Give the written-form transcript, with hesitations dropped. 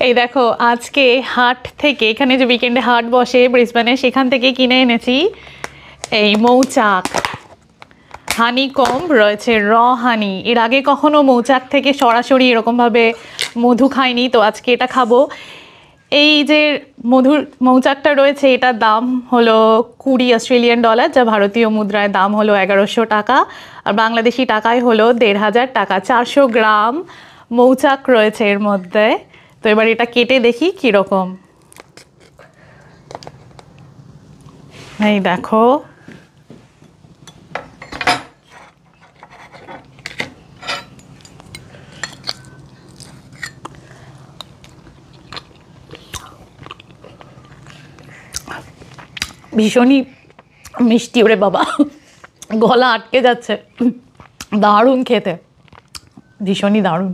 এই দেখো আজকে হাট থেকে, এখানে যে উইকেন্ডে হাট বসে ব্রিসবেনে, সেখান থেকে কিনে এনেছি এই মৌচাক। হানি কম রয়েছে, র হানি। এর আগে কখনো মৌচাক থেকে সরাসরি এরকমভাবে মধু খাইনি, তো আজকে এটা খাবো। এই যে মৌচাকটা রয়েছে, এটার দাম হলো 20 অস্ট্রেলিয়ান ডলার, যা ভারতীয় মুদ্রায় দাম হলো 1100 টাকা, আর বাংলাদেশি টাকায় হলো 1500 টাকা। 400 গ্রাম মৌচাক রয়েছে এর মধ্যে। তো এবার এটা কেটে দেখি কীরকম। এই দেখো, ভীষণই মিষ্টি। ওরে বাবা, গলা আটকে যাচ্ছে। দারুণ খেতে, ভীষণই দারুণ।